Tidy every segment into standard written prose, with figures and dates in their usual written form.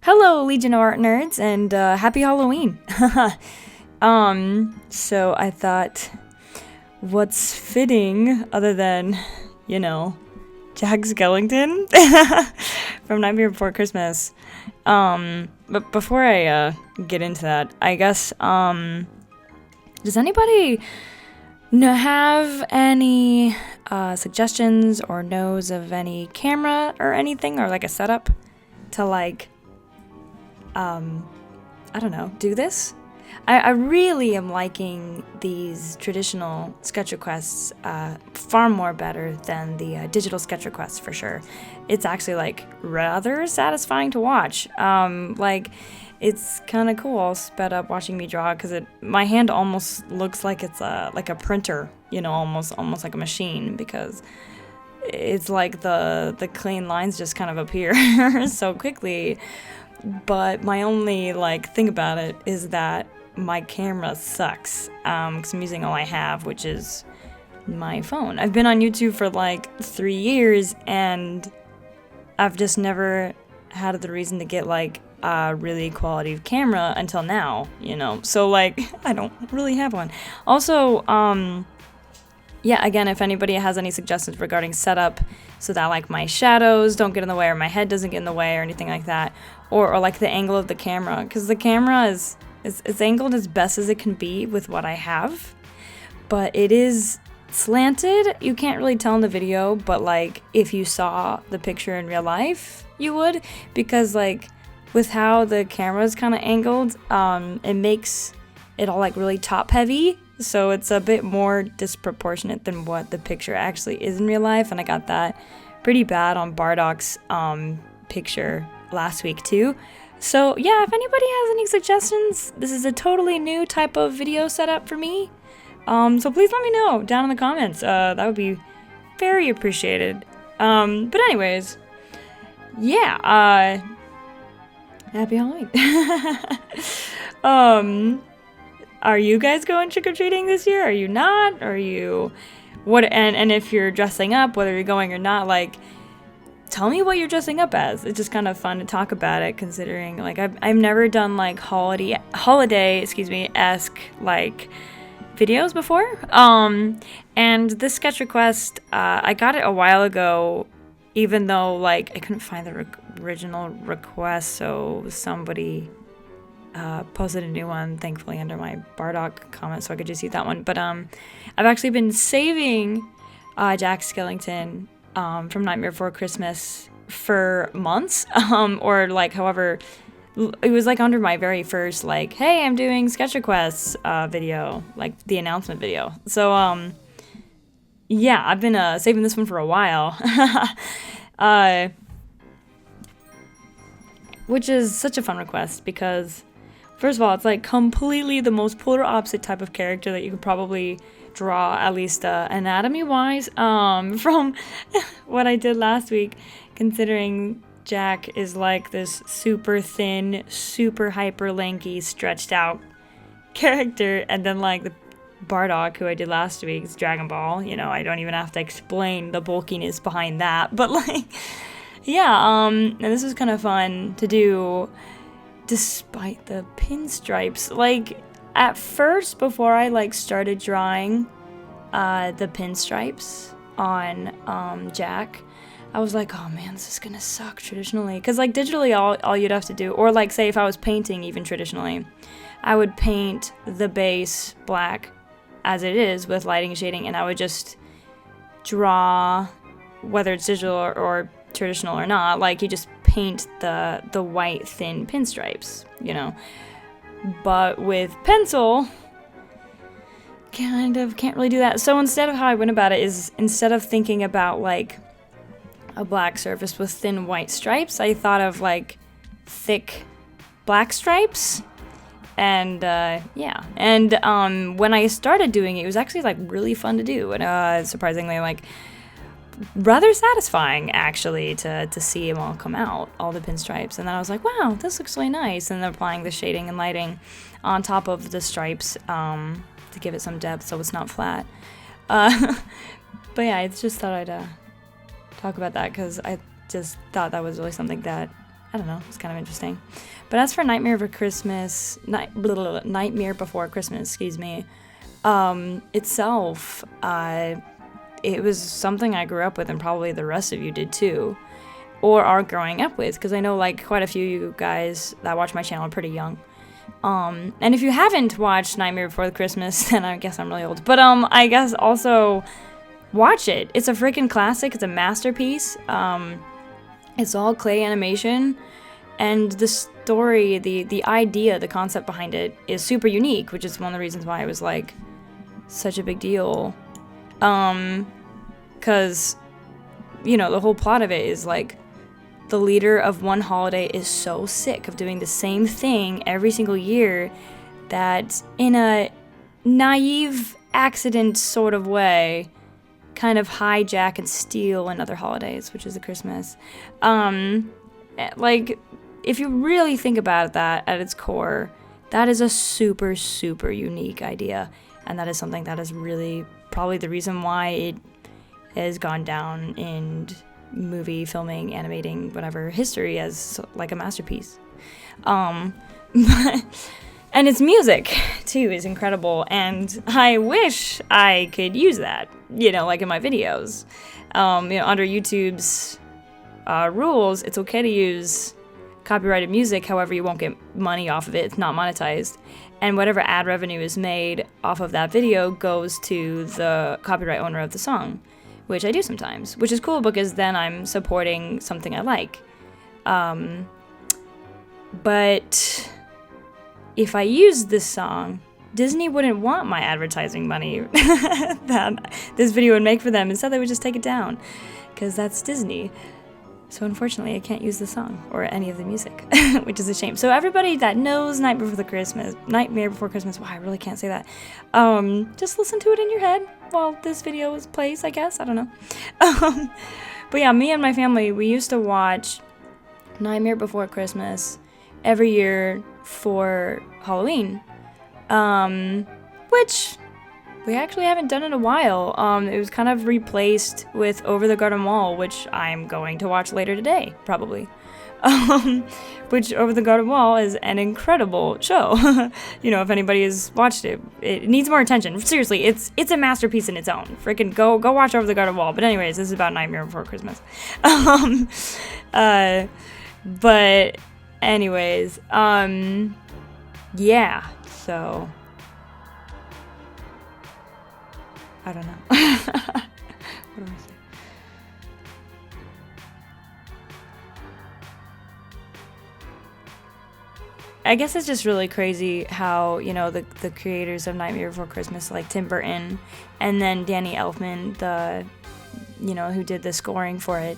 Hello, Legion of Art nerds, and happy Halloween. So I thought, what's fitting other than, Jack Skellington from Nightmare Before Christmas. But before I get into that, I guess, does anybody have any suggestions or knows of any camera or anything, or like a setup to I don't know, do this? I really am liking these traditional sketch requests far more better than the digital sketch requests, for sure. It's actually rather satisfying to watch. It's kind of cool, sped up watching me draw, because my hand almost looks like it's like a printer, almost like a machine, because it's like the clean lines just kind of appear so quickly. But my only thing about it is that my camera sucks, because I'm using all I have, which is my phone. I've been on YouTube for 3 years, and I've just never had the reason to get a really quality camera until now, so I don't really have one. Also, yeah, again, if anybody has any suggestions regarding setup so that my shadows don't get in the way, or my head doesn't get in the way, or anything like that, or the angle of the camera, because the camera is it's angled as best as it can be with what I have, but it is slanted. You can't really tell in the video, but if you saw the picture in real life, you would, because with how the camera is kind of angled, it makes it all really top heavy. So it's a bit more disproportionate than what the picture actually is in real life, and I got that pretty bad on Bardoc's picture last week too. So yeah, if anybody has any suggestions, this is a totally new type of video setup for me. So please let me know down in the comments. That would be very appreciated. But anyways, yeah. Happy Halloween. Are you guys going trick-or-treating this year? Are you not? Are you what? And if you're dressing up, whether you're going or not, tell me what you're dressing up as. It's just kind of fun to talk about it, considering I've never done holiday-esque videos before. And this sketch request, I got it a while ago, even though I couldn't find the original request, so somebody posted a new one, thankfully, under my Bardock comment, so I could just use that one. But I've actually been saving Jack Skellington from Nightmare Before Christmas for months, or however, it was under my very first hey, I'm doing sketch requests video, the announcement video. So yeah, I've been saving this one for a while. Which is such a fun request, because first of all, it's completely the most polar opposite type of character that you could probably draw, at least anatomy-wise, from what I did last week, considering Jack is this super thin, super hyper lanky, stretched out character, and then the Bardock, who I did last week's Dragon Ball, I don't even have to explain the bulkiness behind that, but yeah, and this was kind of fun to do, despite the pinstripes. At first, before I started drawing the pinstripes on Jack, I was oh man, this is gonna suck traditionally, because digitally all you'd have to do, or say if I was painting even traditionally, I would paint the base black as it is with lighting and shading, and I would just draw, whether it's digital or traditional or not, you just paint the white thin pinstripes, but with pencil, kind of can't really do that. So instead of how I went about it is, instead of thinking about a black surface with thin white stripes, I thought of thick black stripes. And yeah, and when I started doing it was actually really fun to do, and surprisingly rather satisfying, actually, to see them all come out, all the pinstripes. And then I was wow, this looks really nice, and then applying the shading and lighting on top of the stripes to give it some depth so it's not flat. But yeah, I just thought I'd talk about that, because I just thought that was really something that I don't know, it's kind of interesting. But as for Nightmare Before Christmas, Nightmare Before Christmas, excuse me, itself, it was something I grew up with, and probably the rest of you did too, or are growing up with, because I know like quite a few of you guys that watch my channel are pretty young. And if you haven't watched Nightmare Before Christmas, then I guess I'm really old. But I guess also watch it. It's a freaking classic. It's a masterpiece. It's all clay animation, and the story, the idea, the concept behind it is super unique, which is one of the reasons why it was like such a big deal. Because, you know, the whole plot of it is like the leader of one holiday is so sick of doing the same thing every single year that in a naive accident sort of way kind of hijack and steal another holidays, which is the Christmas. Like, if you really think about that at its core, that is a super, super unique idea. And that is something that is really probably the reason why it has gone down in movie, filming, animating, whatever, history as like a masterpiece. And its music, too, is incredible. And I wish I could use that, you know, like in my videos. You know, under YouTube's rules, it's okay to use copyrighted music, however you won't get money off of it. It's not monetized. And whatever ad revenue is made off of that video goes to the copyright owner of the song, which I do sometimes, which is cool because then I'm supporting something I like. But if I used this song, Disney wouldn't want my advertising money that this video would make for them. Instead, they would just take it down because that's Disney. So unfortunately, I can't use the song or any of the music, which is a shame. So everybody that knows Nightmare Before Christmas, wow, I really can't say that. Just listen to it in your head while this video plays, I guess. I don't know. But yeah, me and my family, we used to watch Nightmare Before Christmas every year for Halloween, which we actually haven't done in a while. It was kind of replaced with Over the Garden Wall, which I'm going to watch later today, probably. Which Over the Garden Wall is an incredible show. You know, if anybody has watched it, it needs more attention. Seriously, it's a masterpiece in its own. Freaking go watch Over the Garden Wall. But anyways, this is about Nightmare Before Christmas. But anyways, yeah, so I don't know. What do I say? I guess it's just really crazy how, you know, the creators of Nightmare Before Christmas, like Tim Burton, and then Danny Elfman, you know, who did the scoring for it,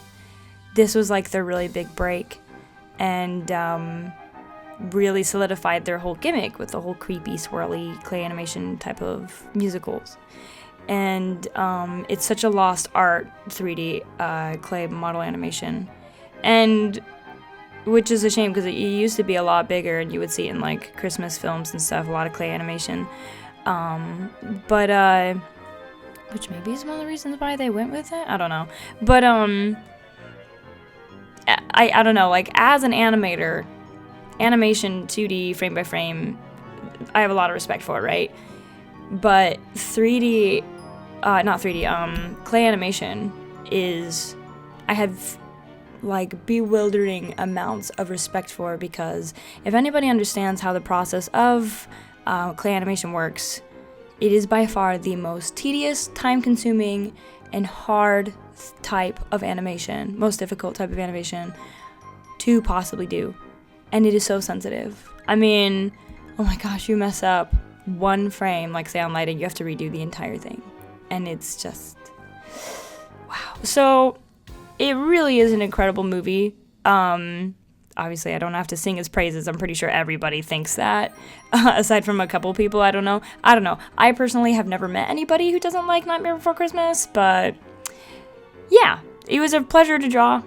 this was like their really big break, and really solidified their whole gimmick with the whole creepy, swirly clay animation type of musicals. And it's such a lost art, 3D clay model animation, and which is a shame because it used to be a lot bigger, and you would see it in like Christmas films and stuff, a lot of clay animation. But which maybe is one of the reasons why they went with it. I don't know, but I don't know. Like, as an animator, animation 2D frame by frame, I have a lot of respect for it, right? But 3D, not 3D, clay animation is, I have like bewildering amounts of respect for, because if anybody understands how the process of clay animation works, it is by far the most tedious, time-consuming, and hard type of animation, most difficult type of animation to possibly do. And it is so sensitive. I mean, oh my gosh, you mess up one frame, like say on lighting, you have to redo the entire thing. And it's just, wow. So it really is an incredible movie. Obviously, I don't have to sing his praises. I'm pretty sure everybody thinks that. Aside from a couple people, I don't know. I personally have never met anybody who doesn't like Nightmare Before Christmas, but yeah, it was a pleasure to draw.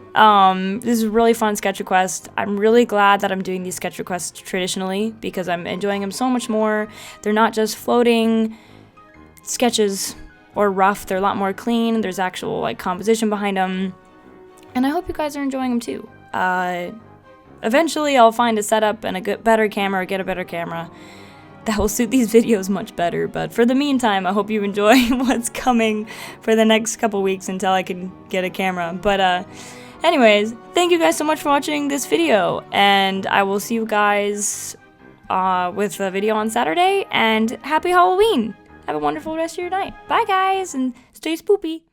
This is a really fun sketch request. I'm really glad that I'm doing these sketch requests traditionally, because I'm enjoying them so much more. They're not just floating sketches or rough. They're a lot more clean. There's actual like composition behind them. And I hope you guys are enjoying them too. Eventually I'll find a setup and a better camera, or get a better camera that will suit these videos much better. But for the meantime, I hope you enjoy what's coming for the next couple weeks until I can get a camera. But anyways, thank you guys so much for watching this video, and I will see you guys with a video on Saturday, and happy Halloween! Have a wonderful rest of your night. Bye guys, and stay spoopy!